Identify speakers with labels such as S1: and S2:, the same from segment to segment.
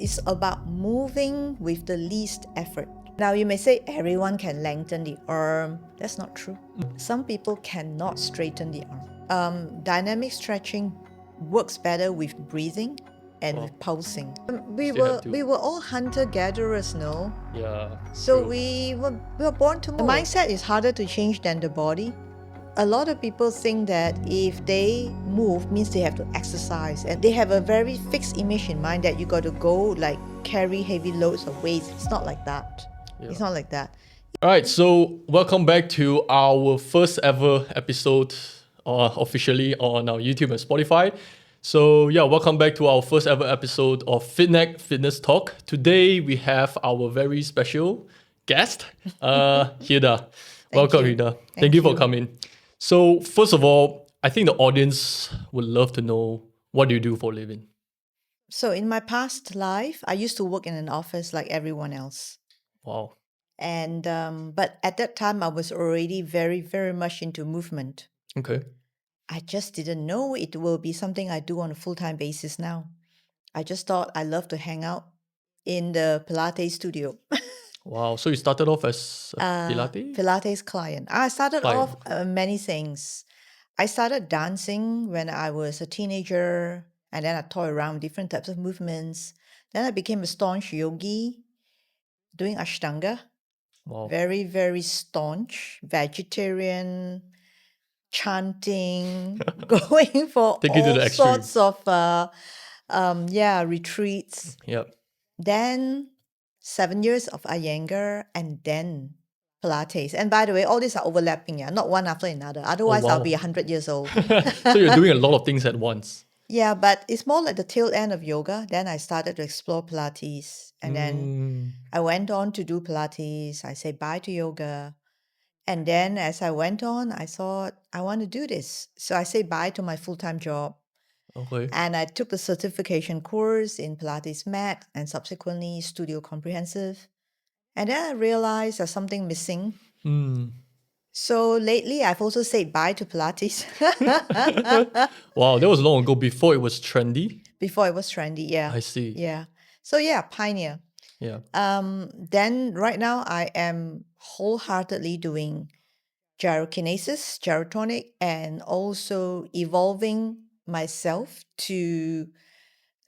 S1: It's about moving with the least effort. Now you may say everyone can lengthen the arm. That's not true. Some people cannot straighten the arm. Dynamic stretching works better with breathing and with pulsing. We were all hunter-gatherers, no?
S2: Yeah.
S1: So
S2: true.
S1: we were born to move. The mindset is harder to change than the body. A lot of people think that if they move means they have to exercise, and they have a very fixed image in mind that you got to go like carry heavy loads of weights. It's not like that.
S2: Yeah.
S1: It's not like that.
S2: All right, so welcome back to our first ever episode officially on our YouTube and Spotify. So yeah, welcome back to our first ever episode of FitNect Fitness Talk. Today we have our very special guest, Hilda. Welcome,
S1: you.
S2: Hilda.
S1: Thank
S2: you for
S1: you.
S2: coming. So first of all, I think the audience would love to know, what do you do for a living?
S1: So in my past life, I used to work in an office like everyone else.
S2: Wow.
S1: And but at that time, I was already very, very much into movement.
S2: Okay.
S1: I just didn't know it will be something I do on a full-time basis now. I just thought I love to hang out in the Pilates studio.
S2: Wow. So you started off as a Pilates?
S1: Pilates client. I started
S2: Client.
S1: off many things. I started dancing when I was a teenager, and then I toyed around with different types of movements. Then I became a staunch yogi, doing Ashtanga.
S2: Wow.
S1: Very, very staunch, vegetarian, chanting, going for
S2: Take it to
S1: all
S2: the
S1: sorts of retreats.
S2: Yep.
S1: Then 7 years of Iyengar, and then Pilates. And by the way, all these are overlapping, yeah, not one after another. Otherwise, I'll
S2: wow.
S1: be 100 years old.
S2: So you're doing a lot of things at once.
S1: Yeah, but it's more like the tail end of yoga. Then I started to explore Pilates. And then I went on to do Pilates. I said bye to yoga. And then as I went on, I thought, I want to do this. So I said bye to my full-time job.
S2: Okay.
S1: And I took the certification course in Pilates Mat and subsequently Studio Comprehensive. And then I realized there's something missing. So lately, I've also said bye to Pilates.
S2: Wow, that was long ago, before it was trendy.
S1: Before it was trendy, yeah.
S2: I see.
S1: Yeah. So yeah, pioneer.
S2: Yeah.
S1: Then right now, I am wholeheartedly doing gyrokinesis, gyrotonic, and also evolving myself to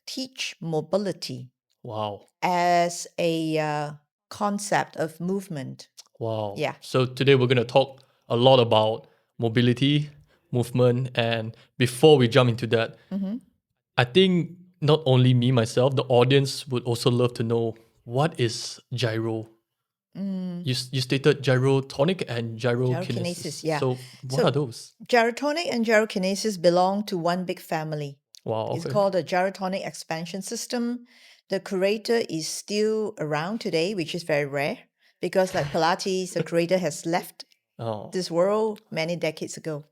S1: teach mobility
S2: Wow.
S1: as a concept of movement.
S2: Wow.
S1: Yeah.
S2: So today we're going to talk a lot about mobility, movement, and before we jump into that, I think not only me, myself, the audience would also love to know, what is gyro? You stated gyrotonic and gyrokinesis.
S1: Gyrokinesis, yeah.
S2: So what are those?
S1: Gyrotonic and gyrokinesis belong to one big family.
S2: Wow.
S1: It's
S2: Okay.
S1: called the Gyrotonic Expansion System. The creator is still around today, which is very rare because, like Pilates, the creator has left
S2: Oh,
S1: this world many decades ago.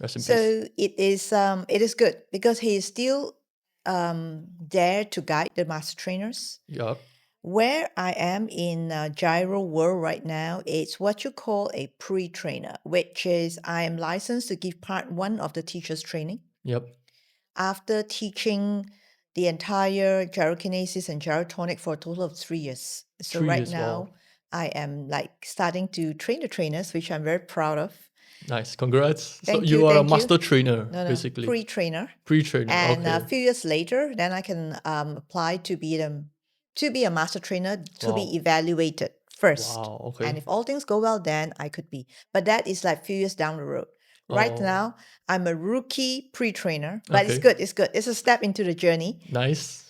S2: rest in peace.
S1: So it is good because he is still there to guide the master trainers.
S2: Yeah.
S1: Where I am in Gyro world right now, it's what you call a pre-trainer, which is I am licensed to give part one of the teacher's training.
S2: Yep.
S1: After teaching the entire gyrokinesis and gyrotonic for a total of 3 years. So
S2: 3
S1: right
S2: years,
S1: now,
S2: wow.
S1: I am like starting to train the trainers, which I'm very proud of.
S2: Nice. Congrats. So
S1: Thank
S2: you
S1: you,
S2: are a
S1: thank you.
S2: master trainer,
S1: No,
S2: basically.
S1: pre-trainer.
S2: Pre-trainer.
S1: And
S2: Okay.
S1: a few years later, then I can apply to be a master trainer to
S2: Wow.
S1: be evaluated first.
S2: Wow. Okay.
S1: And if all things go well, then I could be. But that is like few years down the road. Right
S2: Oh.
S1: now, I'm a rookie pre-trainer, but it's
S2: Okay.
S1: good. It's good. It's a step into the journey.
S2: Nice.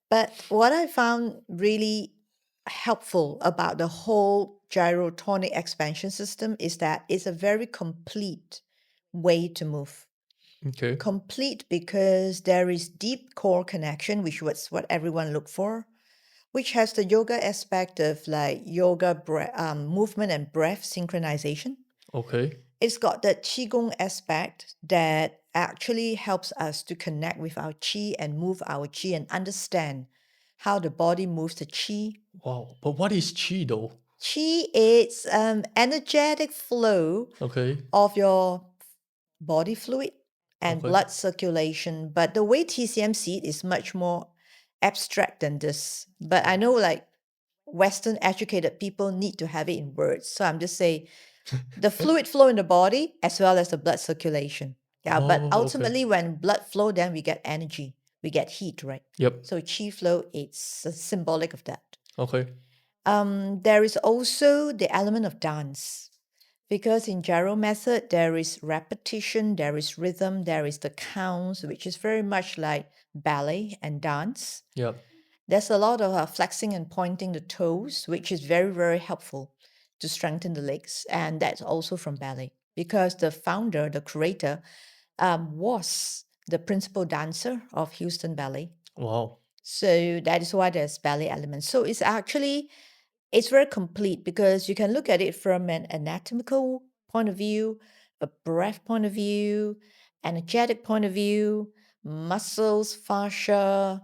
S1: But what I found really helpful about the whole gyrotonic expansion system is that it's a very complete way to move.
S2: Okay.
S1: Complete because there is deep core connection, which was what everyone looked for, which has the yoga aspect of like yoga movement and breath synchronization.
S2: Okay.
S1: It's got that qigong aspect that actually helps us to connect with our qi and move our qi and understand how the body moves the qi.
S2: Wow. But what is qi though?
S1: Qi is energetic flow
S2: Okay.
S1: of your body fluid and
S2: Okay.
S1: blood circulation. But the way TCM see it is much more abstract than this. But I know like Western educated people need to have it in words. So I'm just saying the fluid flow in the body as well as the blood circulation. Yeah, but
S2: Oh, okay.
S1: ultimately when blood flow, then we get energy, we get heat, right?
S2: Yep.
S1: So chi flow, it's symbolic of that.
S2: Okay.
S1: There is also the element of dance. Because in gyro method, there is repetition, there is rhythm, there is the counts, which is very much like ballet and dance.
S2: Yep.
S1: There's a lot of flexing and pointing the toes, which is very, very helpful to strengthen the legs. And that's also from ballet because the founder, the creator, was the principal dancer of Houston Ballet.
S2: Wow.
S1: So that is why there's ballet elements. So it's very complete because you can look at it from an anatomical point of view, a breath point of view, energetic point of view, muscles, fascia,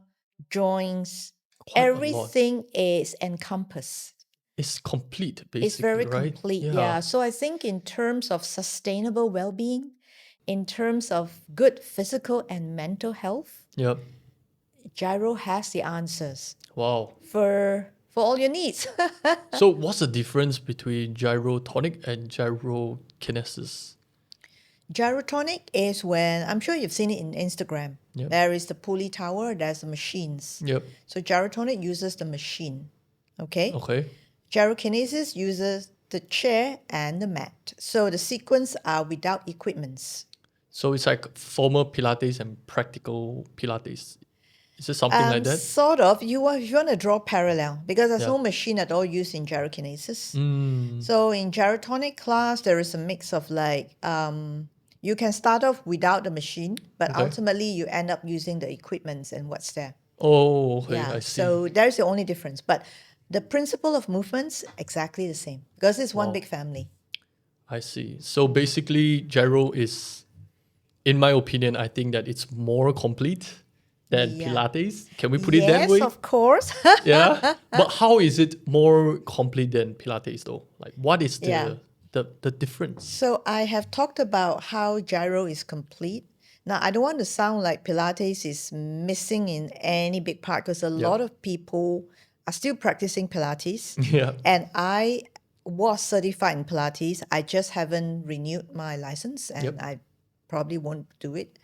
S1: joints,
S2: Quite a lot.
S1: everything is encompassed.
S2: It's complete,
S1: It's
S2: basically,
S1: very
S2: right?
S1: complete.
S2: Yeah.
S1: Yeah. So I think in terms of sustainable well-being, in terms of good physical and mental health,
S2: Yep.
S1: Gyro has the answers
S2: Wow.
S1: for all your needs.
S2: So what's the difference between gyrotonic and gyrokinesis?
S1: Gyrotonic is when, I'm sure you've seen it in Instagram.
S2: Yep.
S1: There is the pulley tower, there's the machines.
S2: Yep.
S1: So gyrotonic uses the machine. Okay?
S2: Okay.
S1: Gyrokenesis uses the chair and the mat. So the sequence are without equipments.
S2: So it's like formal Pilates and practical Pilates. Is it something like that?
S1: Sort of. You want to draw parallel because there's
S2: Yeah.
S1: no machine at all used in gyrokinesis.
S2: Mm.
S1: So in gyrotonic class, there is a mix of like you can start off without the machine, but
S2: Okay.
S1: ultimately you end up using the equipments and what's there.
S2: Oh, okay.
S1: Yeah.
S2: I see.
S1: So there's the only difference. But the principle of movements exactly the same because it's one
S2: Wow.
S1: big family.
S2: I see. So basically, gyro is, in my opinion, I think that it's more complete than
S1: Yeah.
S2: Pilates. Can we put it that
S1: Yes,
S2: way?
S1: of course.
S2: Yeah. But how is it more complete than Pilates though? Like what is
S1: Yeah.
S2: the difference?
S1: So I have talked about how gyro is complete. Now I don't want to sound like Pilates is missing in any big part because a lot of people are still practicing Pilates.
S2: Yeah.
S1: And I was certified in Pilates. I just haven't renewed my license and
S2: Yep.
S1: I probably won't do it.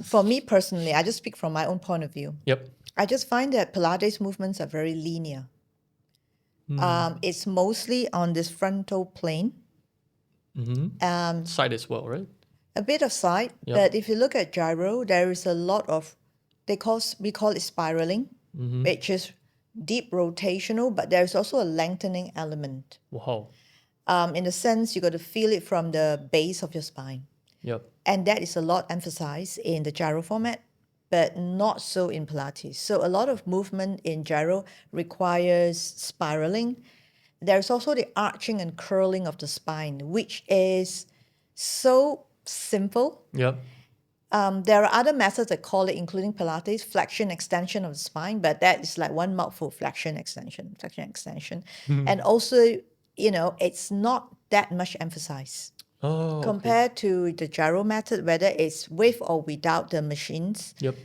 S1: For me personally, I just speak from my own point of view.
S2: Yep.
S1: I just find that Pilates movements are very linear. It's mostly on this frontal plane.
S2: Side as well, right?
S1: A bit of side,
S2: Yep.
S1: but if you look at gyro, there is a lot of we call it spiraling, which is deep rotational, but there's also a lengthening element.
S2: Wow.
S1: In the sense you got to feel it from the base of your spine,
S2: Yep.
S1: and that is a lot emphasized in the gyro format, but not so in Pilates. So a lot of movement in gyro requires spiraling. There's also the arching and curling of the spine, which is so simple.
S2: Yep.
S1: There are other methods that call it, including Pilates, flexion, extension of the spine, but that is like one mouthful, flexion, extension. And also, it's not that much emphasized
S2: Oh, okay.
S1: compared to the gyro method, whether it's with or without the machines.
S2: Yep.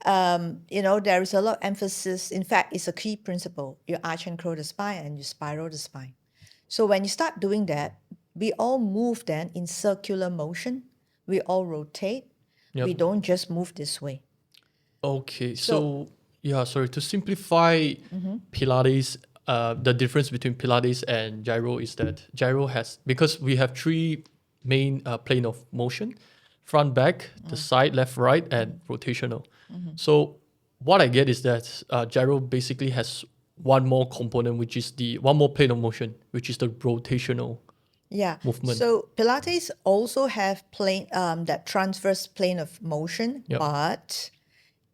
S1: There is a lot of emphasis. In fact, it's a key principle. You arch and curl the spine and you spiral the spine. So when you start doing that, we all move then in circular motion. We all rotate.
S2: Yep.
S1: We don't just move this way.
S2: Okay. So yeah, sorry. To simplify Pilates, the difference between Pilates and gyro is that gyro has, because we have three main plane of motion: front, back, the side, left, right, and rotational. So what I get is that gyro basically has one more component, which is one more plane of motion, which is the rotational.
S1: Yeah.
S2: Movement.
S1: So Pilates also have that transverse plane of motion,
S2: Yep.
S1: but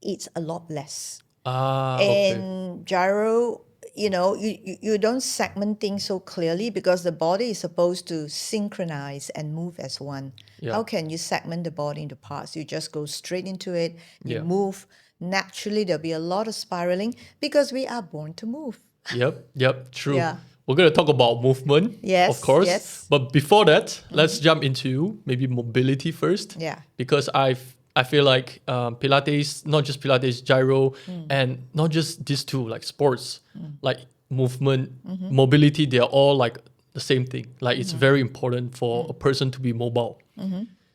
S1: it's a lot less.
S2: Okay.
S1: In gyro, you don't segment things so clearly because the body is supposed to synchronize and move as one.
S2: Yeah.
S1: How can you segment the body into parts? You just go straight into it. You
S2: Yeah.
S1: move. Naturally, there'll be a lot of spiraling because we are born to move.
S2: Yep, true.
S1: Yeah.
S2: We're going to talk about movement,
S1: Yes,
S2: of course.
S1: yes.
S2: But before that, let's jump into maybe mobility first.
S1: Yeah.
S2: Because I've I feel like Pilates, not just Pilates, Gyro, and not just these two, like sports, like movement, mobility, they are all like the same thing. Like it's very important for a person to be mobile.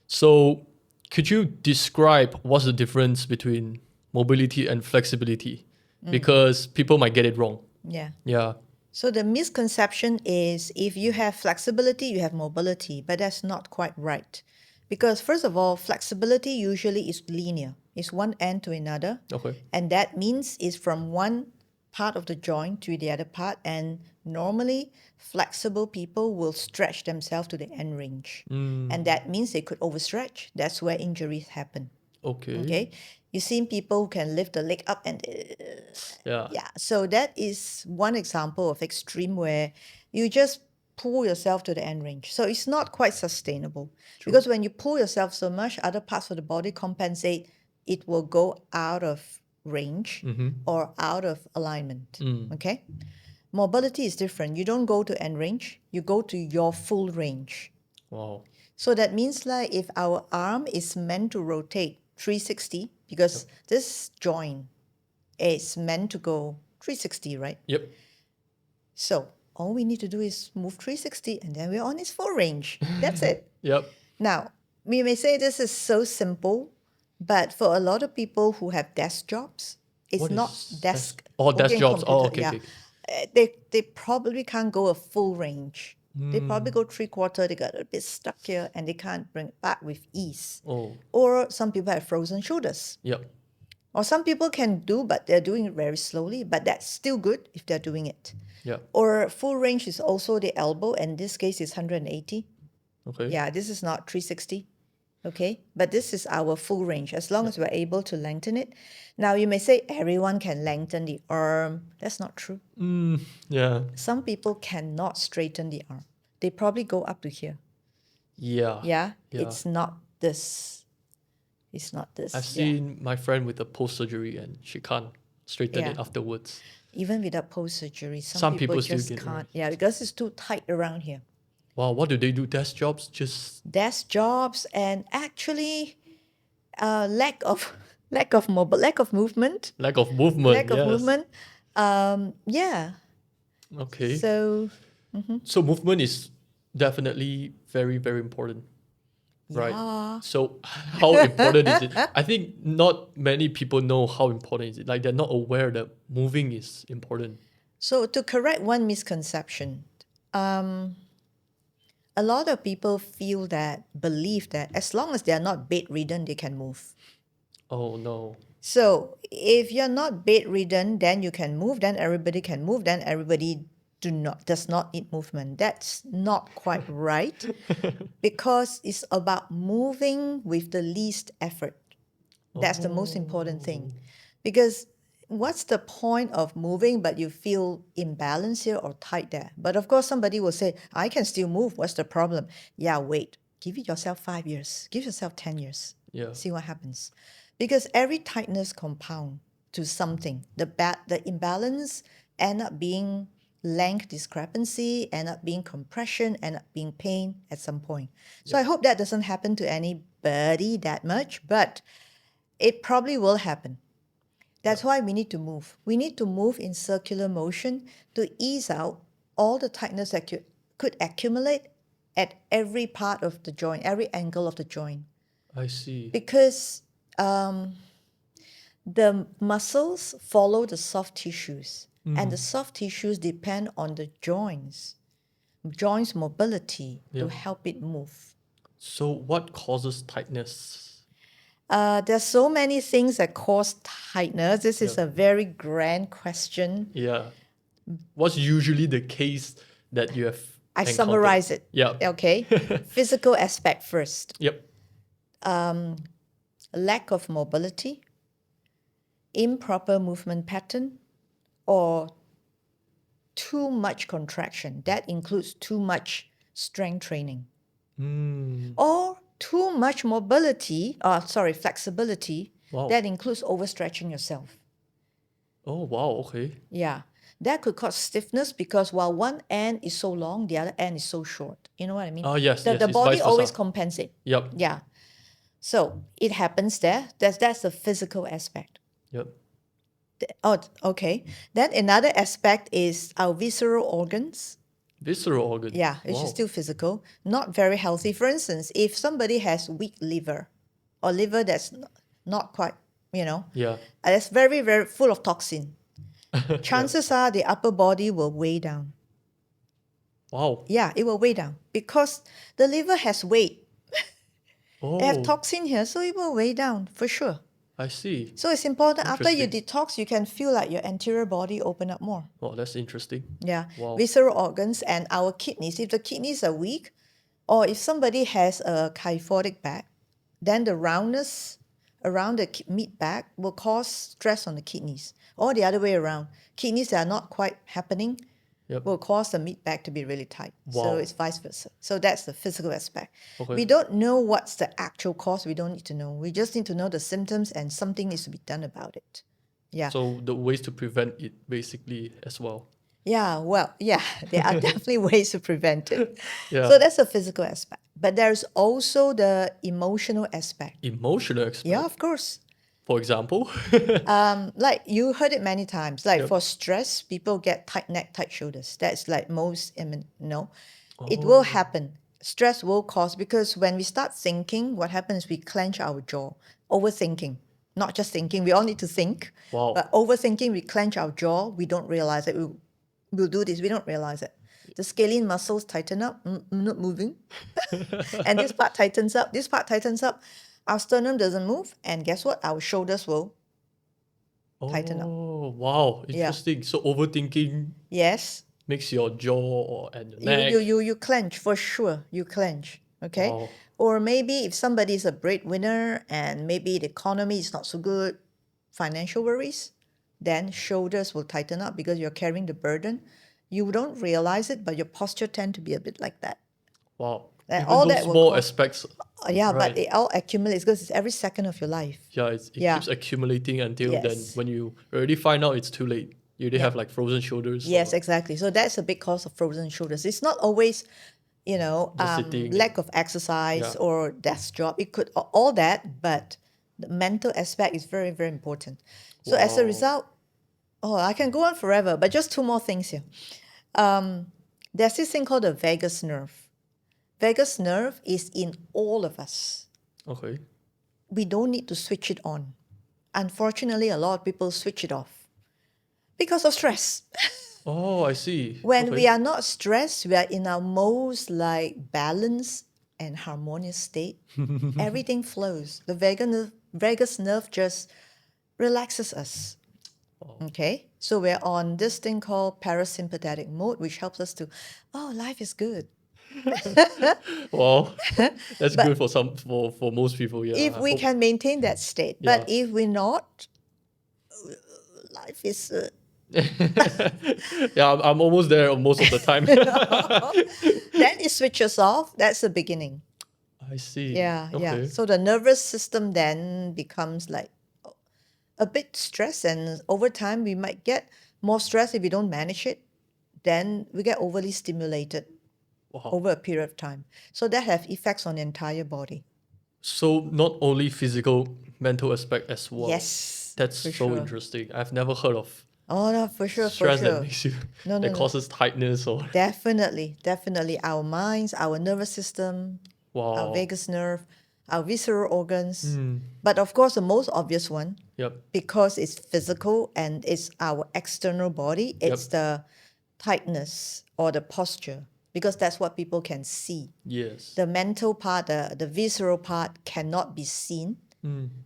S2: So could you describe what's the difference between mobility and flexibility? Because people might get it wrong.
S1: Yeah.
S2: Yeah.
S1: So the misconception is if you have flexibility, you have mobility, but that's not quite right. Because first of all, flexibility usually is linear. It's one end to another.
S2: Okay.
S1: And that means it's from one part of the joint to the other part. And normally, flexible people will stretch themselves to the end range. And that means they could overstretch. That's where injuries happen.
S2: Okay.
S1: Okay. You've seen people who can lift the leg up and
S2: Yeah.
S1: yeah. So that is one example of extreme where you just pull yourself to the end range. So it's not quite sustainable because when you pull yourself so much, other parts of the body compensate. It will go out of range or out of alignment. Okay. Mobility is different. You don't go to end range. You go to your full range.
S2: Wow.
S1: So that means like if our arm is meant to rotate 360 because this joint is meant to go 360, right?
S2: Yep.
S1: So all we need to do is move 360 and then we're on its full range. That's it.
S2: Yep.
S1: Now, we may say this is so simple, but for a lot of people who have desk jobs, it's
S2: What
S1: not
S2: is
S1: desk.
S2: Oh, desk
S1: working
S2: jobs. Oh,
S1: computer,
S2: okay.
S1: yeah.
S2: Okay.
S1: They probably can't go a full range. They probably go 3/4, they got a bit stuck here and they can't bring it back with ease.
S2: Oh.
S1: Or some people have frozen shoulders.
S2: Yep.
S1: Or some people can do, but they're doing it very slowly, but that's still good if they're doing it.
S2: Yep.
S1: Or full range is also the elbow, and in this case is 180.
S2: Okay.
S1: Yeah, this is not 360. Okay, but this is our full range as long as we're able to lengthen it. Now, you may say everyone can lengthen the arm. That's not true.
S2: Yeah.
S1: Some people cannot straighten the arm. They probably go up to here.
S2: Yeah.
S1: Yeah,
S2: Yeah.
S1: it's not this. It's not this.
S2: I've
S1: Yeah.
S2: seen my friend with a post surgery and she can't straighten it
S1: Yeah.
S2: afterwards.
S1: Even without post surgery,
S2: Some
S1: people
S2: people still
S1: just
S2: get it,
S1: can't.
S2: right?
S1: Yeah, because it's too tight around here.
S2: Wow, what do they do? Desk jobs? Just
S1: Desk jobs and actually lack of lack of movement.
S2: lack of movement.
S1: Lack of
S2: Yes.
S1: movement. Yeah.
S2: Okay.
S1: So
S2: So movement is definitely very, very important. Right.
S1: yeah.
S2: So how important is it? I think not many people know how important is it. Like they're not aware that moving is important.
S1: So to correct one misconception, a lot of people believe that as long as they are not bedridden, they can move.
S2: Oh no.
S1: So if you're not bedridden, then you can move, then everybody can move, then everybody does not need movement. That's not quite right because it's about moving with the least effort. That's the most important thing. Because what's the point of moving but you feel imbalanced here or tight there? But of course somebody will say, I can still move. What's the problem? Yeah, wait. Give it yourself 5 years. Give yourself 10 years.
S2: Yeah.
S1: See what happens. Because every tightness compound to something. The imbalance end up being length discrepancy, end up being compression, end up being pain at some point. So I hope that doesn't happen to anybody that much, but it probably will happen. That's why we need to move. We need to move in circular motion to ease out all the tightness that could accumulate at every part of the joint, every angle of the joint.
S2: I see.
S1: Because the muscles follow the soft tissues, and the soft tissues depend on the joints mobility to help it move.
S2: So what causes tightness?
S1: There's so many things that cause tightness. This is a very grand question.
S2: Yeah. What's usually the case that you have
S1: I
S2: encountered?
S1: summarize it.
S2: Yeah.
S1: Okay. Physical aspect first.
S2: Yep.
S1: Lack of mobility, improper movement pattern, or too much contraction. That includes too much strength training. Or too much flexibility.
S2: Wow.
S1: That includes overstretching yourself.
S2: Oh wow, okay.
S1: Yeah. That could cause stiffness because while one end is so long, the other end is so short. You know what I mean?
S2: Yes,
S1: The
S2: it's
S1: body
S2: vice
S1: always
S2: versa.
S1: compensates.
S2: Yep.
S1: Yeah. So it happens there. That's the physical aspect.
S2: Yep.
S1: Oh, okay. Then another aspect is our visceral organs.
S2: Visceral organs.
S1: Yeah, which is still physical, not very healthy. For instance, if somebody has weak liver or liver that's not quite,
S2: Yeah.
S1: that's very, very full of toxin,
S2: Yeah.
S1: chances are the upper body will weigh down.
S2: Wow.
S1: Yeah, it will weigh down because the liver has weight. It have
S2: Oh,
S1: toxin here, so it will weigh down for sure.
S2: I see.
S1: So it's important after you
S2: Interesting.
S1: detox, you can feel like your anterior body open up more.
S2: Oh, that's interesting.
S1: Yeah,
S2: Wow.
S1: visceral organs and our kidneys. If the kidneys are weak, or if somebody has a kyphotic back, then the roundness around the meat bag will cause stress on the kidneys. Or the other way around, kidneys that are not quite happening
S2: Yep.
S1: will cause the meat bag to be really tight. So
S2: Wow.
S1: it's vice versa. So that's the physical aspect.
S2: Okay.
S1: We don't know what's the actual cause. We don't need to know. We just need to know the symptoms and something needs to be done about it. Yeah.
S2: So the ways to prevent it basically as well.
S1: Yeah, well, yeah, there are definitely ways to prevent it.
S2: Yeah.
S1: So that's the physical aspect. But there's also the emotional aspect.
S2: Emotional aspect.
S1: Yeah, of course.
S2: For example.
S1: Like you heard it many times. Like
S2: Yep.
S1: for stress, people get tight neck, tight shoulders. That's like most, it will happen. Stress will cause, because when we start thinking, what happens is we clench our jaw. Overthinking, not just thinking. We all need to think.
S2: Wow.
S1: But overthinking, we clench our jaw. We don't realize it. We'll do this. We don't realize it. The scalene muscles tighten up, not moving. And this part tightens up. This part tightens up. Our sternum doesn't move. And guess what? Our shoulders will tighten up.
S2: Oh, wow. Interesting. So overthinking
S1: Yes.
S2: makes your jaw and your neck.
S1: You clench for sure. You clench. Okay.
S2: Wow.
S1: Or maybe if somebody is a breadwinner and maybe the economy is not so good, financial worries, then shoulders will tighten up because you're carrying the burden. You don't realize it, but your posture tend to be a bit like that.
S2: Wow.
S1: And
S2: Even
S1: all
S2: those
S1: that will
S2: small
S1: cause-
S2: aspects.
S1: Yeah,
S2: Right.
S1: but it all accumulates because it's every second of your life.
S2: Yeah, it
S1: Yeah.
S2: keeps accumulating until then
S1: Yes.
S2: when you already find out it's too late. You already have like frozen shoulders.
S1: Yes,
S2: or
S1: exactly. So that's a big cause of frozen shoulders. It's not always,
S2: Just sitting
S1: lack of exercise
S2: Yeah.
S1: or desk job. It could all that, but the mental aspect is very, very important. So as a
S2: Wow.
S1: result, I can go on forever, but just two more things here. There's this thing called the vagus nerve. Vagus nerve is in all of us.
S2: Okay.
S1: We don't need to switch it on. Unfortunately, a lot of people switch it off because of stress.
S2: Oh, I see.
S1: When
S2: Okay.
S1: we are not stressed, we are in our most balanced and harmonious state. Everything flows. The vagus nerve just relaxes us. Okay, so we're on this thing called parasympathetic mode, which helps us to, life is good.
S2: Wow. That's good for for most people. Yeah.
S1: If
S2: I
S1: we
S2: hope-
S1: can maintain that state, but
S2: Yeah.
S1: if we're not, life is.
S2: Yeah, I'm almost there most of the time.
S1: Then it switches off. That's the beginning.
S2: I see.
S1: Yeah, yeah.
S2: Okay.
S1: So the nervous system then becomes like a bit stressed, and over time we might get more stress if we don't manage it. Then we get overly stimulated
S2: Wow.
S1: over a period of time. So that have effects on the entire body.
S2: So not only physical, mental aspect as well.
S1: Yes,
S2: That's
S1: for
S2: so
S1: sure.
S2: interesting. I've never heard of
S1: Oh no, for sure, for
S2: stress that
S1: sure.
S2: makes you
S1: No,
S2: that
S1: no.
S2: causes tightness or
S1: Definitely. Our minds, our nervous system, our
S2: wow.
S1: vagus nerve, our visceral organs.
S2: Hmm.
S1: But of course, the most obvious one,
S2: Yep.
S1: because it's physical and it's our external body, it's the tightness or the posture, because that's what people can see.
S2: Yes.
S1: The mental part, the visceral part cannot be seen.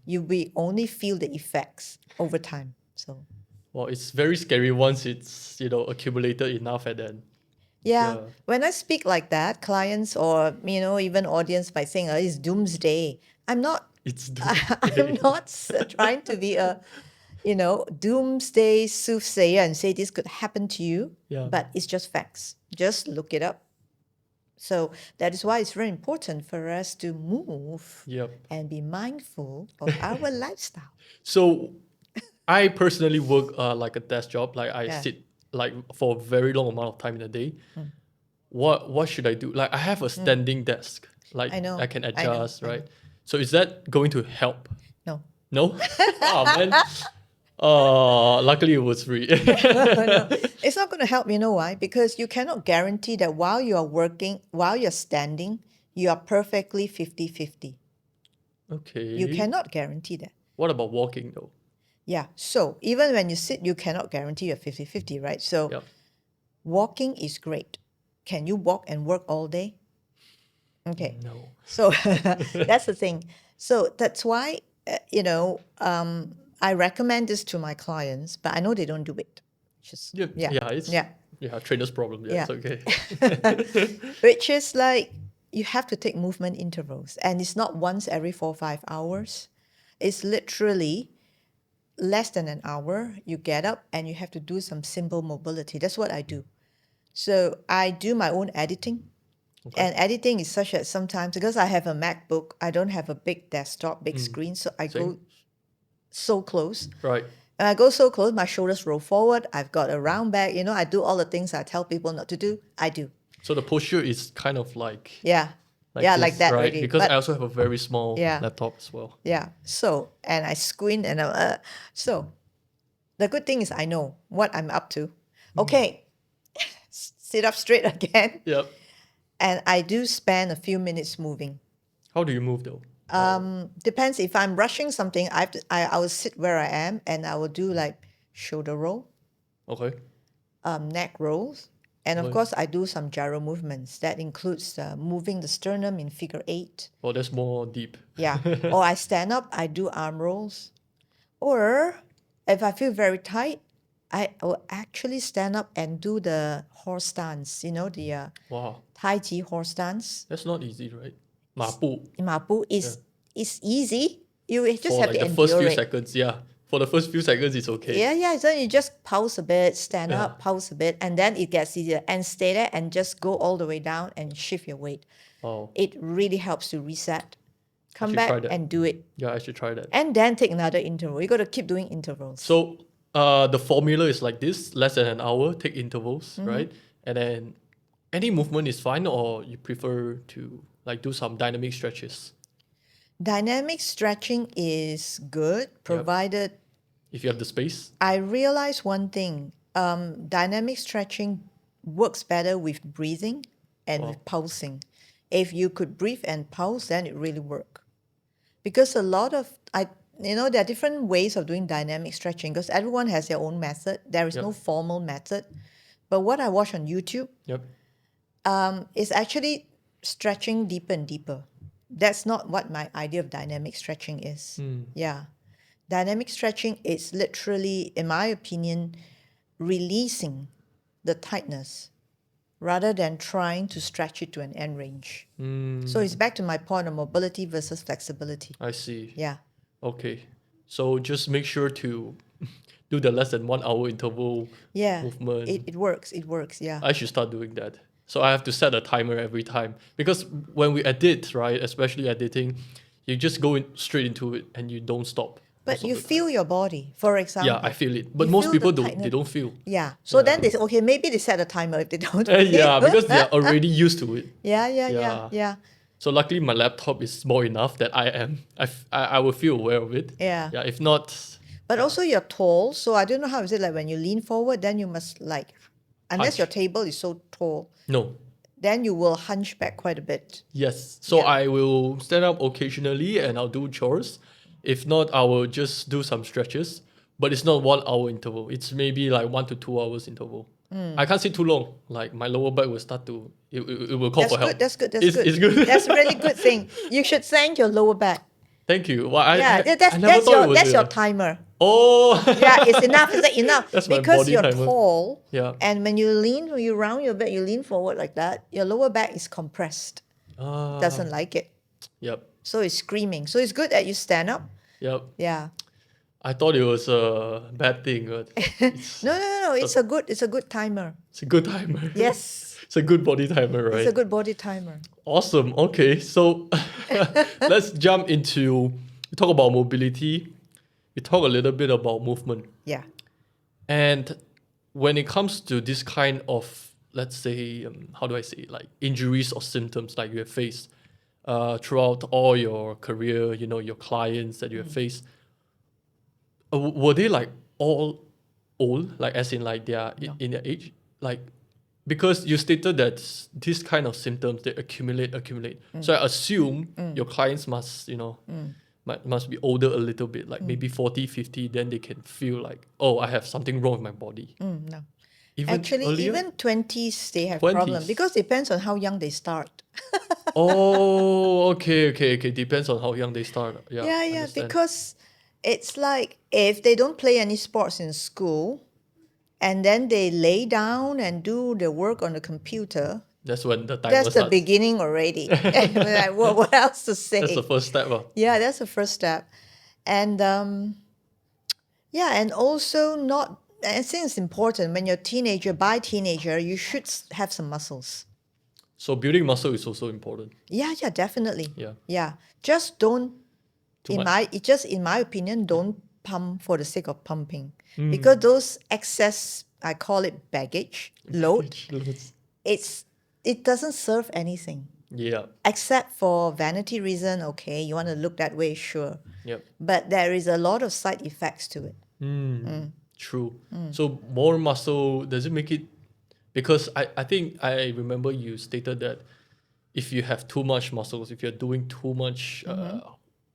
S1: We only feel the effects over time. So
S2: Well, it's very scary once it's accumulated enough and then
S1: yeah,
S2: Yeah.
S1: when I speak like that, clients or even audience might think, it's doomsday. I'm not.
S2: it's
S1: I'm not trying to be a doomsday soothsayer and say this could happen to you.
S2: Yeah.
S1: But it's just facts. Just look it up. So that is why it's very important for us to move
S2: Yep.
S1: and be mindful of our lifestyle.
S2: So I personally work like a desk job. Like I
S1: Yeah.
S2: sit like for a very long amount of time in a day. What should I do? Like I have a standing desk. Like
S1: I know,
S2: I can
S1: I know,
S2: adjust,
S1: I know.
S2: right? So is that going to help?
S1: No.
S2: No? Oh, man. Luckily it was free.
S1: No, it's not going to help. You know why? Because you cannot guarantee that while you are working, while you're standing, you are perfectly 50-50.
S2: Okay.
S1: You cannot guarantee that.
S2: What about walking though?
S1: Yeah. So even when you sit, you cannot guarantee you're 50-50, right? So
S2: Yep.
S1: walking is great. Can you walk and work all day? Okay.
S2: No.
S1: So that's the thing. So that's why, I recommend this to my clients, but I know they don't do it. Just,
S2: Yeah, trainer's problem. Yeah,
S1: Yeah.
S2: it's okay.
S1: Which is like you have to take movement intervals, and it's not once every 4 or 5 hours. It's literally less than an hour. You get up and you have to do some simple mobility. That's what I do. So I do my own editing.
S2: Okay.
S1: And editing is such that sometimes, because I have a MacBook, I don't have a big desktop, big screen, so I go so close.
S2: Right.
S1: And I go so close, my shoulders roll forward. I've got a round back. I do all the things I tell people not to do. I do.
S2: So the posture is kind of like
S1: Yeah.
S2: like
S1: yeah,
S2: this,
S1: like that
S2: right?
S1: already.
S2: Because
S1: But
S2: I also have a very small
S1: Yeah.
S2: laptop as well.
S1: yeah, so, and I squint and so the good thing is I know what I'm up to. Okay, sit up straight again.
S2: Yep.
S1: And I do spend a few minutes moving.
S2: How do you move though?
S1: Depends if I'm rushing something, I will sit where I am and I will do like shoulder roll,
S2: Okay.
S1: neck rolls. And of
S2: Okay.
S1: course, I do some gyro movements. That includes moving the sternum in figure 8.
S2: Oh, that's more deep.
S1: Yeah. Or I stand up, I do arm rolls. Or if I feel very tight, I will actually stand up and do the horse stance, the
S2: Wow.
S1: Tai Chi horse stance.
S2: That's not easy, right? 马步
S1: Mapu is easy. You just
S2: for
S1: have
S2: like
S1: to
S2: the first
S1: endure
S2: few
S1: it.
S2: seconds. Yeah. For the first few seconds, it's okay.
S1: Yeah. So you just pause a bit, stand
S2: Yeah.
S1: up, pause a bit, and then it gets easier. And stay there and just go all the way down and shift your weight.
S2: Oh,
S1: It really helps to reset. Come
S2: should
S1: back
S2: try that.
S1: and do it.
S2: yeah, I should try that.
S1: And then take another interval. You got to keep doing intervals.
S2: So the formula is like this: less than an hour, take intervals, right? And then any movement is fine, or you prefer to like do some dynamic stretches
S1: Dynamic stretching is good, provided
S2: if you have the space.
S1: I realize one thing. Dynamic stretching works better with breathing and with pulsing. If you could breathe and pulse, then it really works. Because a lot of there are different ways of doing dynamic stretching because everyone has their own method. There is no formal method. But what I watch on YouTube
S2: Yep.
S1: is actually stretching deeper and deeper. That's not what my idea of dynamic stretching is. Yeah. Dynamic stretching is literally, in my opinion, releasing the tightness rather than trying to stretch it to an end range. So it's back to my point of mobility versus flexibility.
S2: I see.
S1: Yeah.
S2: Okay. So just make sure to do the less than 1 hour interval
S1: Yeah.
S2: movement.
S1: It works. It works. Yeah.
S2: I should start doing that. So I have to set a timer every time because when we edit, right, especially editing, you just go straight into it and you don't stop.
S1: But you feel your body, for example.
S2: Yeah, I feel it. But
S1: You
S2: most
S1: feel
S2: people
S1: the
S2: don't.
S1: tightness.
S2: They don't feel.
S1: Yeah. So then they say, okay, maybe they set a timer if they don't.
S2: Yeah, because they are already used to it.
S1: Yeah.
S2: So luckily, my laptop is small enough that I will feel aware of it.
S1: Yeah.
S2: Yeah. If not,
S1: But also you're tall, so I don't know how is it like when you lean forward, then you must unless
S2: Hunch.
S1: your table is so tall,
S2: no.
S1: then you will hunch back quite a bit.
S2: Yes. So
S1: Yeah.
S2: I will stand up occasionally and I'll do chores. If not, I will just do some stretches. But it's not 1 hour interval. It's maybe like 1 to 2 hours interval. I can't sit too long. Like my lower back will start to it will call for help.
S1: That's good.
S2: It's good.
S1: That's a really good thing. You should thank your lower back.
S2: Thank you. Well, I never
S1: that's
S2: thought it was
S1: that's your
S2: a-
S1: timer.
S2: Oh.
S1: Yeah, it's enough. Is that enough?
S2: That's my
S1: because
S2: body
S1: you're
S2: timer.
S1: tall.
S2: Yeah.
S1: And when you round your back, you lean forward like that. Your lower back is compressed. Doesn't like it.
S2: Yep.
S1: So it's screaming. So it's good that you stand up.
S2: Yep.
S1: Yeah.
S2: I thought it was a bad thing, but
S1: No. It's a good timer.
S2: it's a good timer.
S1: Yes.
S2: It's a good body timer, right?
S1: It's a good body timer.
S2: Awesome. Okay, so let's jump into we talk about mobility. We talk a little bit about movement.
S1: Yeah.
S2: And when it comes to this kind of, let's say, how do I say it? Like injuries or symptoms like you have faced, throughout all your career, you know, your clients that you have faced, were they like all old, like as in like they are in their age? Like, because you stated that this kind of symptoms, they accumulate. So I assume your clients must, you know, must be older a little bit, like maybe 40, 50, then they can feel like, oh, I have something wrong with my body.
S1: No.
S2: Even
S1: Actually,
S2: earlier?
S1: even 20s, they have
S2: 20s.
S1: problem because it depends on how young they start.
S2: Oh, okay. Depends on how young they start. Yeah,
S1: Yeah,
S2: understand.
S1: because it's like if they don't play any sports in school and then they lay down and do the work on the computer,
S2: That's when the timer
S1: that's the
S2: starts.
S1: beginning already. Like, what else to say?
S2: That's the first step.
S1: Yeah, that's the first step. And yeah, and also not, I think it's important when you're by teenager, you should have some muscles.
S2: So building muscle is also important.
S1: Yeah, definitely.
S2: Yeah.
S1: Yeah. Just don't,
S2: Too much.
S1: in my opinion, don't pump for the sake of pumping. Because those excess, I call it baggage, load, it doesn't serve anything.
S2: Yeah.
S1: Except for vanity reason, okay, you want to look that way, sure.
S2: Yep.
S1: But there is a lot of side effects to it.
S2: True. So more muscle, does it make it? Because I think I remember you stated that if you have too much muscles, if you're doing too much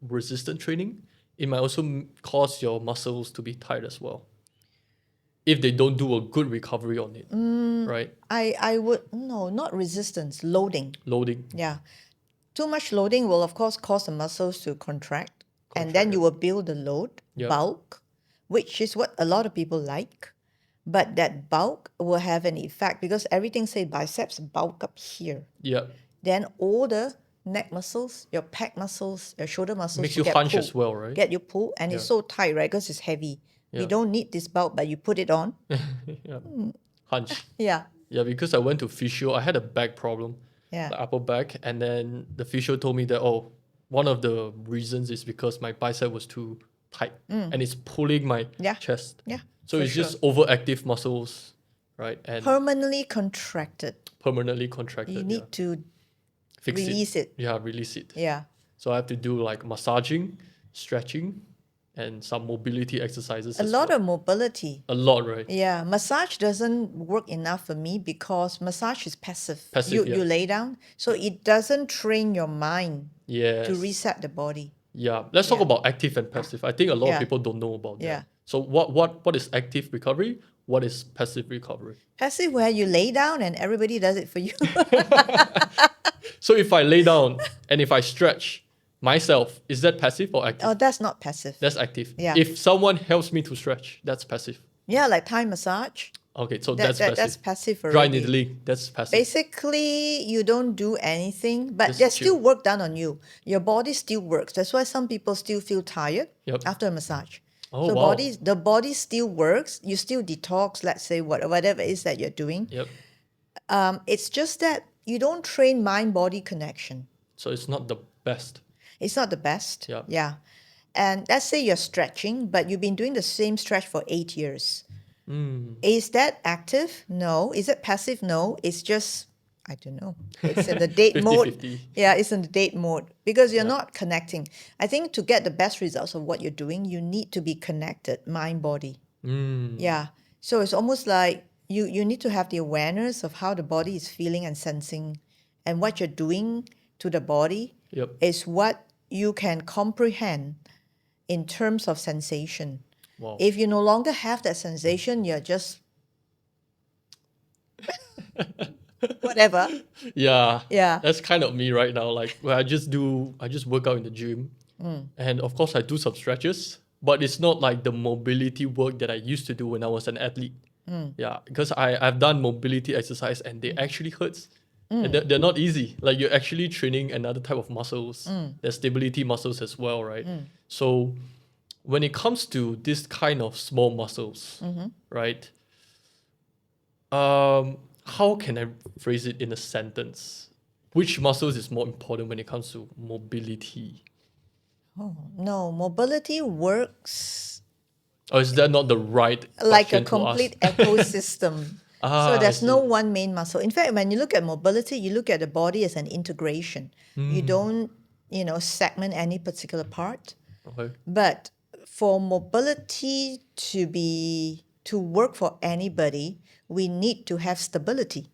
S2: resistant training, it might also cause your muscles to be tight as well. If they don't do a good recovery on it, right?
S1: I would, no, not resistance, loading.
S2: Loading.
S1: Yeah. Too much loading will, of course, cause the muscles to contract and then you will build the load, bulk, which is what a lot of people like. But that bulk will have an effect because everything say biceps bulk up here.
S2: Yeah.
S1: Then all the neck muscles, your pec muscles, your shoulder muscles
S2: Makes
S1: will
S2: you
S1: get
S2: hunch
S1: pulled.
S2: as well, right?
S1: Get you pulled and it's so tight, right? Because it's heavy.
S2: Yeah.
S1: We don't need this bulk, but you put it on.
S2: Yeah. Hunch.
S1: Yeah.
S2: Yeah, because I went to physio, I had a back problem,
S1: Yeah.
S2: the upper back, and then the physio told me that, oh, one of the reasons is because my bicep was too tight and it's pulling my chest.
S1: Yeah.
S2: So
S1: for
S2: it's
S1: sure.
S2: just overactive muscles, right? And
S1: Permanently contracted.
S2: permanently contracted.
S1: You need to
S2: Fix
S1: release it.
S2: Yeah, release it.
S1: Yeah.
S2: So I have to do like massaging, stretching, and some mobility exercises.
S1: A lot of mobility.
S2: A lot, right?
S1: Yeah, massage doesn't work enough for me because massage is passive.
S2: Passive,
S1: You lay down, so it doesn't train your mind
S2: Yes.
S1: to reset the body.
S2: Yeah. Let's talk about active and passive. I think a lot of
S1: Yeah.
S2: people don't know about that.
S1: Yeah.
S2: So what is active recovery? What is passive recovery?
S1: Passive where you lay down and everybody does it for you.
S2: So if I lay down and if I stretch myself, is that passive or active?
S1: Oh, that's not passive.
S2: That's active.
S1: Yeah.
S2: If someone helps me to stretch, that's passive.
S1: Yeah, like Thai massage.
S2: Okay, so that's passive.
S1: That's passive already.
S2: Dry needling, that's passive.
S1: Basically, you don't do anything, but
S2: Just
S1: there's
S2: chill.
S1: still work done on you. Your body still works. That's why some people still feel tired after a massage.
S2: Oh,
S1: so
S2: wow.
S1: the body still works. You still detox, let's say, whatever it is that you're doing.
S2: Yep.
S1: It's just that you don't train mind-body connection.
S2: So it's not the best.
S1: It's not the best.
S2: Yeah.
S1: Yeah. And let's say you're stretching, but you've been doing the same stretch for 8 years. Is that active? No. Is it passive? No. It's just, I don't know. It's in the date mode.
S2: 50-50.
S1: Yeah, it's in the date mode because you're not connecting. I think to get the best results of what you're doing, you need to be connected, mind, body. Yeah. So it's almost like you need to have the awareness of how the body is feeling and sensing, and what you're doing to the body
S2: Yep.
S1: is what you can comprehend in terms of sensation.
S2: Wow.
S1: If you no longer have that sensation, you're just whatever.
S2: Yeah.
S1: Yeah.
S2: That's kind of me right now. Like where I just work out in the gym. And of course I do some stretches, but it's not like the mobility work that I used to do when I was an athlete. Yeah. Because I've done mobility exercise and they actually hurts. And they're not easy. Like you're actually training another type of muscles. There's stability muscles as well, right? So when it comes to this kind of small muscles, right? How can I phrase it in a sentence? Which muscles is more important when it comes to mobility?
S1: Oh, no, mobility works
S2: Or is that not the right
S1: like a
S2: question to ask?
S1: complete ecosystem. So
S2: I
S1: there's no
S2: see.
S1: one main muscle. In fact, when you look at mobility, you look at the body as an integration. You don't, segment any particular part.
S2: Okay.
S1: But for mobility to work for anybody, we need to have stability.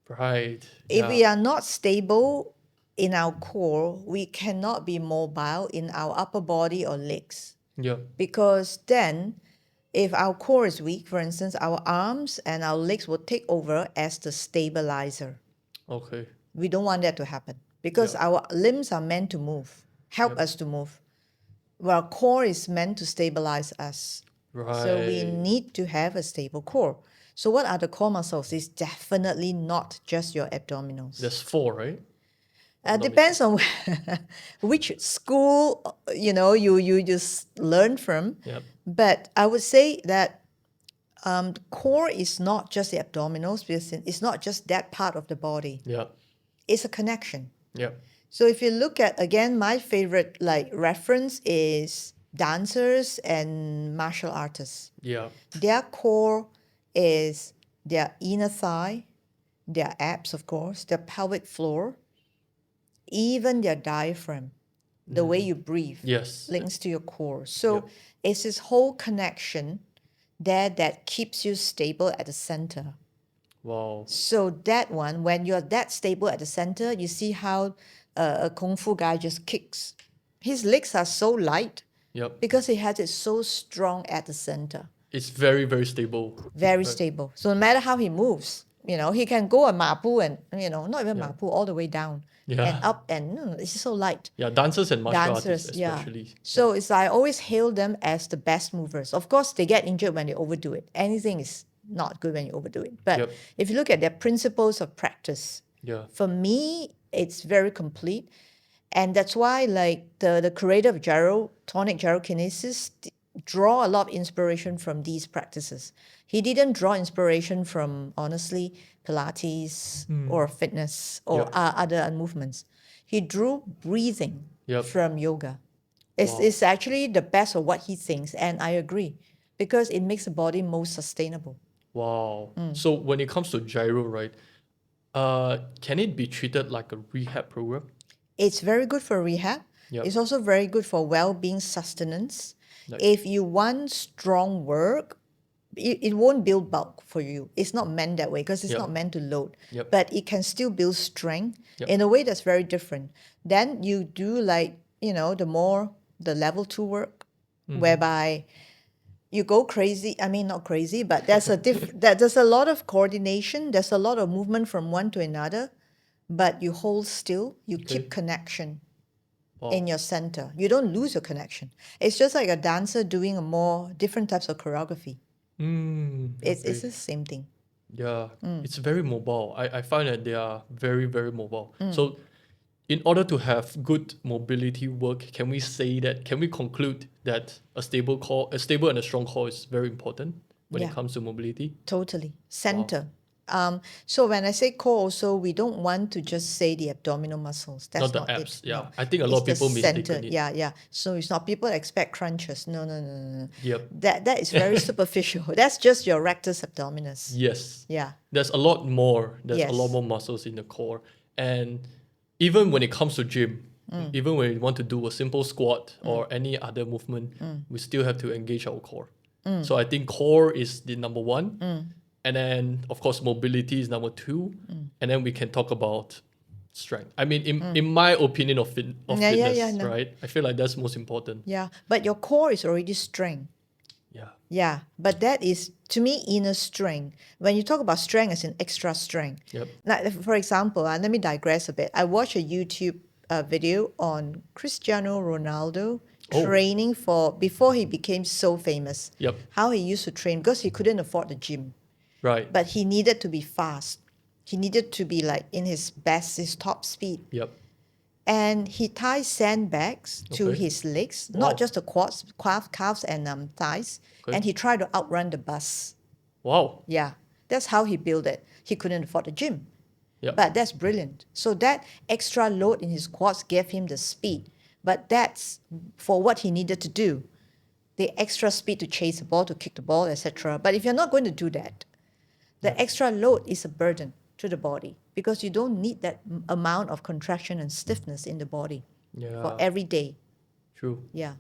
S2: Right.
S1: If
S2: Yeah.
S1: we are not stable in our core, we cannot be mobile in our upper body or legs.
S2: Yeah.
S1: Because then, if our core is weak, for instance, our arms and our legs will take over as the stabilizer.
S2: Okay.
S1: We don't want that to happen because
S2: Yeah.
S1: our limbs are meant to move, help
S2: Yep.
S1: us to move. Well, core is meant to stabilize us. So we
S2: Right.
S1: need to have a stable core. So what are the core muscles? It's definitely not just your abdominals.
S2: There's 4, right? Not
S1: Depends on which school you just learn from.
S2: Yep.
S1: But I would say that the core is not just the abdominals, because it's not just that part of the body.
S2: Yeah.
S1: It's a connection.
S2: Yeah.
S1: So if you look at, again, my favorite reference is dancers and martial artists.
S2: Yeah.
S1: Their core is their inner thigh, their abs, of course, their pelvic floor, even their diaphragm. The way you breathe
S2: Yes.
S1: links to your core. So
S2: Yep.
S1: it's this whole connection there that keeps you stable at the center.
S2: Wow.
S1: So that one, when you're that stable at the center, you see how a kung fu guy just kicks. His legs are so light
S2: Yep.
S1: because he has it so strong at the center.
S2: It's very, very stable.
S1: Very
S2: Right.
S1: stable. So no matter how he moves, he can go a mapu and, not even
S2: Yeah.
S1: mapu, all the way down
S2: Yeah.
S1: and up, and it's so light.
S2: Yeah. Dancers and martial artists
S1: Dancers, yeah.
S2: especially.
S1: So it's I always hail them as the best movers. Of course, they get injured when they overdo it. Anything is not good when you overdo it. But
S2: Yep.
S1: if you look at their principles of practice,
S2: Yeah.
S1: for me, it's very complete. And that's why, the creator of Gyrotonic Gyrokinesis draw a lot of inspiration from these practices. He didn't draw inspiration from, honestly, Pilates or fitness or
S2: Yep.
S1: other movements. He drew breathing
S2: Yep.
S1: from yoga. It's,
S2: Wow.
S1: it's actually the best of what he thinks, and I agree, because it makes the body most sustainable.
S2: Wow. So when it comes to gyro, right? Can it be treated like a rehab program?
S1: It's very good for rehab.
S2: Yep.
S1: It's also very good for well-being sustenance.
S2: Like-
S1: If you want strong work, it won't build bulk for you. It's not meant that way because it's
S2: Yep.
S1: not meant to load.
S2: Yep.
S1: But it can still build strength
S2: Yep.
S1: in a way that's very different. Then you do the level 2 work, whereby you go crazy. I mean, not crazy, but there's there's a lot of coordination. There's a lot of movement from one to another, but you hold still. You keep connection
S2: Wow.
S1: in your center. You don't lose your connection. It's just like a dancer doing a more different types of choreography. It's
S2: Okay.
S1: the same thing.
S2: Yeah, it's very mobile. I find that they are very, very mobile. So, in order to have good mobility work, can we conclude that a stable and a strong core is very important when
S1: Yeah.
S2: it comes to mobility?
S1: Totally. Center. So when I say core also, we don't want to just say the abdominal muscles. That's
S2: Not the
S1: not
S2: abs.
S1: it.
S2: Yeah.
S1: No.
S2: I think a lot
S1: It's
S2: of people
S1: the
S2: mistaken
S1: center.
S2: it.
S1: Yeah. So it's not, people expect crunches. No.
S2: Yep.
S1: That is very superficial. That's just your rectus abdominis.
S2: Yes.
S1: Yeah.
S2: There's a lot more. There's a lot
S1: Yes.
S2: more muscles in the core. And even when it comes to gym, even when we want to do a simple squat or any other movement, we still have to engage our core. So I think core is the number one. And then, of course, mobility is number two. And then we can talk about strength. I mean, in my opinion of fitness,
S1: no.
S2: right? I feel like that's most important.
S1: Yeah. But your core is already strength.
S2: Yeah.
S1: Yeah, but that is, to me, inner strength. When you talk about strength as in extra strength.
S2: Yep.
S1: Like, for example, let me digress a bit. I watched a YouTube video on Cristiano Ronaldo training before he became so famous.
S2: Yep.
S1: How he used to train, because he couldn't afford the gym.
S2: Right.
S1: But he needed to be fast. He needed to be in his top speed.
S2: Yep.
S1: And he ties sandbags to
S2: Okay.
S1: his legs,
S2: Wow.
S1: not just the quads, calves and thighs.
S2: Okay.
S1: And he tried to outrun the bus.
S2: Wow.
S1: Yeah, that's how he built it. He couldn't afford the gym.
S2: Yep.
S1: But that's brilliant. So that extra load in his quads gave him the speed. But that's for what he needed to do. The extra speed to chase the ball, to kick the ball, etc. But if you're not going to do that, The extra load is a burden to the body because you don't need that amount of contraction and stiffness in the body for
S2: Yeah,
S1: every day.
S2: true.
S1: Yeah.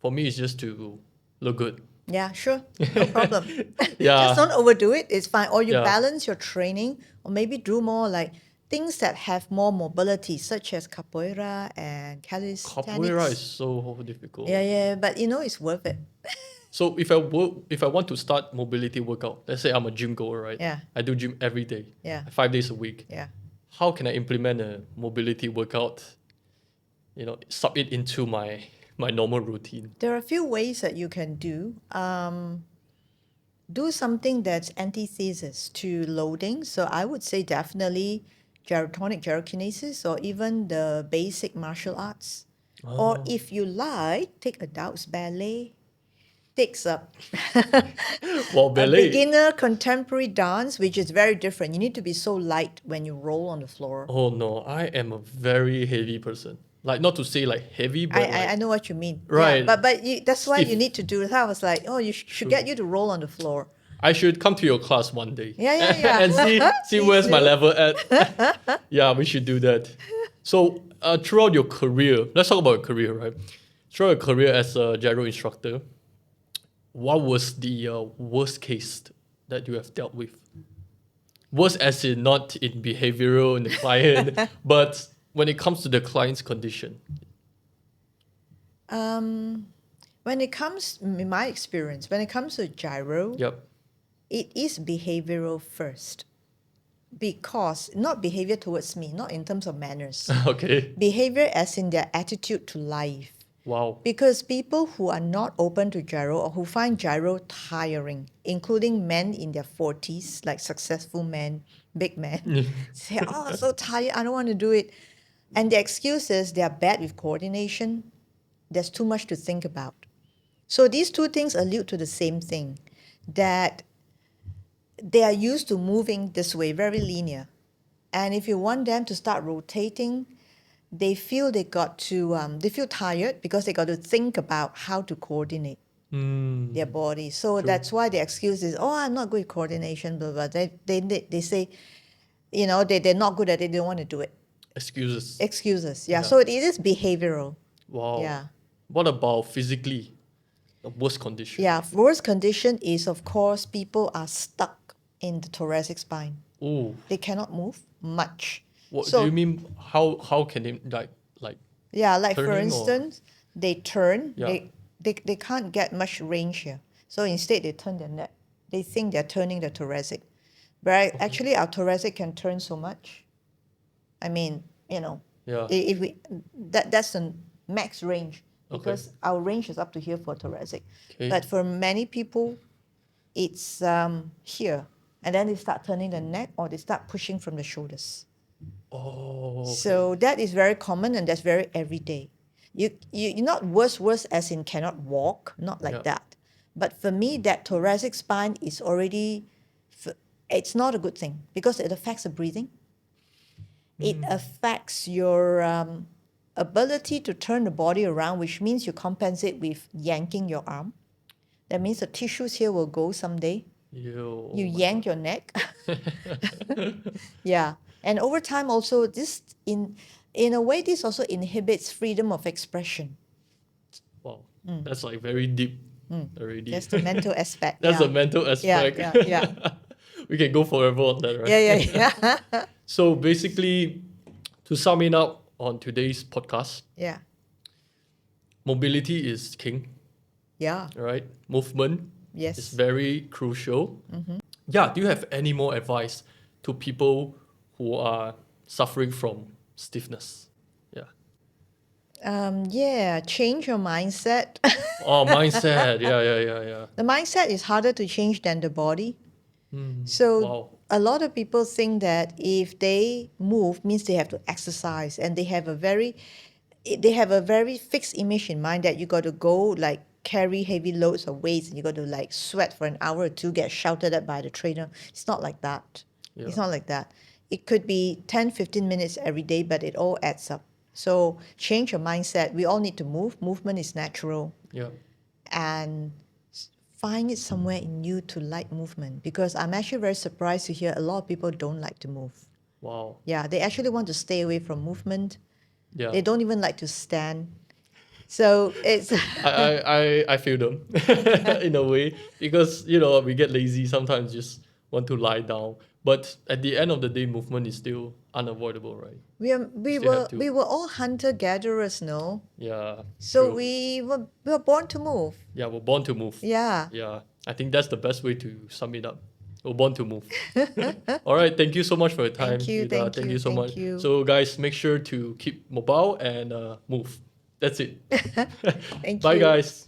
S2: For me, it's just to look good.
S1: Yeah, sure. No problem. Just
S2: Yeah,
S1: don't overdo it. It's fine. Or you
S2: yeah.
S1: balance your training or maybe do more like things that have more mobility, such as capoeira and
S2: Capoeira is
S1: calisthenics.
S2: so difficult.
S1: Yeah, but it's worth it.
S2: So if I want to start mobility workout, let's say I'm a gym goer, right?
S1: Yeah.
S2: I do gym every day,
S1: Yeah.
S2: 5 days a week.
S1: Yeah.
S2: How can I implement a mobility workout? Sub it into my normal routine.
S1: There are a few ways that you can do. Do something that's antithesis to loading. So I would say definitely gyrotonic gyrokinesis or even the basic martial arts. Or if you like, take adults ballet, takes up
S2: Well,
S1: a
S2: ballet.
S1: beginner contemporary dance, which is very different. You need to be so light when you roll on the floor.
S2: Oh no, I am a very heavy person. Like not to say like heavy, but
S1: I know what you mean.
S2: Right.
S1: Yeah, but that's why you
S2: Stiff.
S1: need to do it. I was like, oh, you should get you to roll on the floor.
S2: I should come to your class one day.
S1: Yeah.
S2: and see
S1: Please
S2: where's my
S1: do.
S2: level at. Yeah, we should do that. So throughout your career, let's talk about your career, right? Throughout your career as a gyro instructor, what was the worst case that you have dealt with? Worst as in not in behavioral in the client, but when it comes to the client's condition.
S1: When it comes, in my experience, when it comes to gyro,
S2: Yep.
S1: it is behavioral first. Because, not behavior towards me, not in terms of manners.
S2: Okay.
S1: Behavior as in their attitude to life.
S2: Wow.
S1: Because people who are not open to gyro or who find gyro tiring, including men in their 40s, like successful men, big men, say, oh, so tired, I don't want to do it. And the excuse is they are bad with coordination. There's too much to think about. So these two things allude to the same thing, that they are used to moving this way, very linear. And if you want them to start rotating, they feel they feel tired because they got to think about how to coordinate their body. So that's why the excuse is, oh, I'm not good at coordination, blah, blah. They say, they're not good at it, they don't want to do it.
S2: Excuses.
S1: Excuses, yeah. So it is behavioral.
S2: Wow.
S1: Yeah.
S2: What about physically? The worst condition?
S1: Yeah, worst condition is, of course, people are stuck in the thoracic spine.
S2: Oh,
S1: They cannot move much.
S2: what
S1: So-
S2: do you mean? How can they like?
S1: Yeah, like for
S2: Turning or-
S1: instance, they turn,
S2: Yeah.
S1: they can't get much range here. So instead they turn their neck. They think they're turning the thoracic. But actually our thoracic can turn so much. I mean,
S2: Yeah.
S1: if we that's the max range because our range is up to here for thoracic.
S2: Okay.
S1: But for many people, it's here. And then they start turning the neck or they start pushing from the shoulders.
S2: Oh.
S1: So that is very common and that's very everyday. You're not worse as in cannot walk, not like
S2: Yeah.
S1: that. But for me, that thoracic spine is already, it's not a good thing because it affects the breathing. It affects your ability to turn the body around, which means you compensate with yanking your arm. That means the tissues here will go someday.
S2: You
S1: You yank your neck. Yeah. And over time also this in a way this also inhibits freedom of expression.
S2: Wow. That's like very deep already.
S1: That's the mental aspect.
S2: That's
S1: yeah.
S2: the mental aspect.
S1: Yeah.
S2: We can go forever on that, right?
S1: Yeah.
S2: So basically, to sum it up on today's podcast,
S1: Yeah.
S2: mobility is king,
S1: Yeah.
S2: right? Movement
S1: Yes.
S2: is very crucial. Yeah, do you have any more advice to people who are suffering from stiffness? Yeah.
S1: Yeah, change your mindset.
S2: Oh, mindset. Yeah.
S1: The mindset is harder to change than the body. So
S2: Wow.
S1: a lot of people think that if they move means they have to exercise and they have a very fixed image in mind that you got to go like carry heavy loads of weights and you got to like sweat for an hour or two, get shouted at by the trainer. It's not like that.
S2: Yeah.
S1: It's not like that. It could be 10, 15 minutes every day, but it all adds up. So change your mindset. We all need to move. Movement is natural.
S2: Yeah.
S1: And find it somewhere in you to like movement, because I'm actually very surprised to hear a lot of people don't like to move.
S2: Wow.
S1: Yeah, they actually want to stay away from movement.
S2: Yeah.
S1: They don't even like to stand. So it's
S2: I feel them in a way, because we get lazy sometimes, just want to lie down. But at the end of the day, movement is still unavoidable, right?
S1: we
S2: Still have to.
S1: were all hunter gatherers, no?
S2: Yeah.
S1: So
S2: True.
S1: we were born to move.
S2: Yeah, we're born to move.
S1: Yeah.
S2: Yeah. I think that's the best way to sum it up. We're born to move. All right. Thank you so much for your time.
S1: Thank you,
S2: Hilda.
S1: thank you,
S2: so
S1: thank
S2: much.
S1: you.
S2: So guys, make sure to keep mobile and move. That's it.
S1: Thank
S2: Bye
S1: you.
S2: guys.